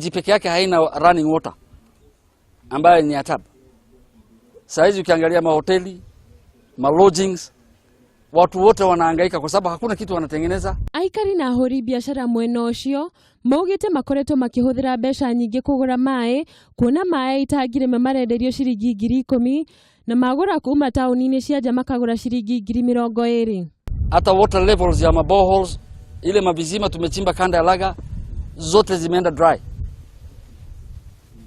Peke yake haina running water ambayo ni atab. Saizi ukiangalia mahoteli, lodgings, watu wote wanahangaika kwa sababu hakuna kitu wanatengeneza. Aikari na ahuri biashara mwena ucio maugite makoretwo makihuthira mbeca nyingi kugura maai, kuona maai itangire marenderio ciringi 10,000 na magura kuma tauni-ini cia nja makagura ciringi 20,000. Hata water levels ya maboreholes ile mabizima tumechimba kanda ya Laga zote zimeenda dry.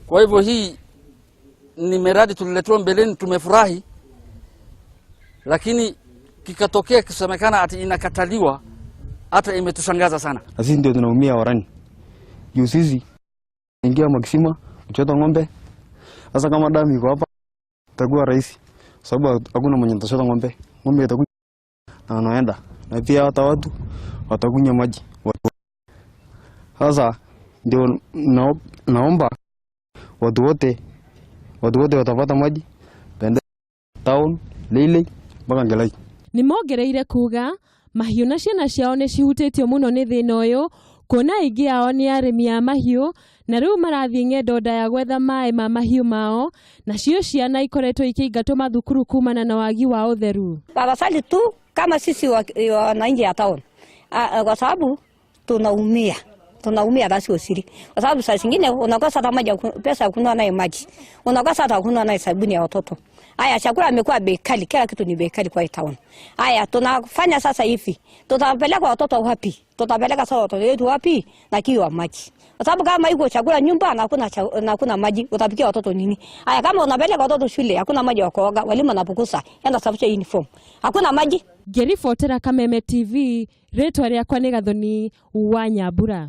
Kwa hivyo hii ni miradi tuliletwa mbeleni, tumefurahi, lakini kikatokea kisemekana ati inakataliwa, hata imetushangaza sana. Sisi ndio tunaumia warani. Juu sisi ingia makisima kuchota ng'ombe. Sasa kama damu iko hapa itakuwa rahisi, sababu hakuna mwenye atachota ng'ombe. Ng'ombe itakuwa na anaenda. Na pia hata watu watakunywa maji. Sasa ndio naomba watu wote watapata maji pende town lele mpaka Ngelai. Nimongereire kuga mahiũ na ciana ciao nĩ cihutĩtio mũno nĩ thĩna ũyũ, kuona aingĩ ao nĩ arĩmi a mahiũ na rĩu marathiĩ ng'endo ndaya gwetha maĩ ma mahiũ mao, na cio ciana ikoretwo ikĩingatwo mathukuru kuumana na wagi wa ũtheru. Babasali tu kama sisi wananchi ya town, kwa sababu tunaumia basi usiri. Kwa sababu saa zingine unakosa hata maji, pesa ya kununua nayo maji, unakosa hata kununua nayo sabuni ya watoto. Haya, chakula imekuwa bei kali, kila kitu ni bei kali kwa town. Haya, tunafanya sasa hivi, tutapeleka watoto wapi? Tutapeleka sasa watoto wetu wapi? Na kiwa maji. Kwa sababu kama iko chakula nyumba na hakuna maji, utapikia watoto nini? Haya, kama unapeleka watoto shule, hakuna maji ya kuoga, walimu wanapukusa, enda safisha uniform. Hakuna maji. Ngĩribotera Kameme TV, rĩtwa rĩakwa nĩ Gathoni wa Nyambura.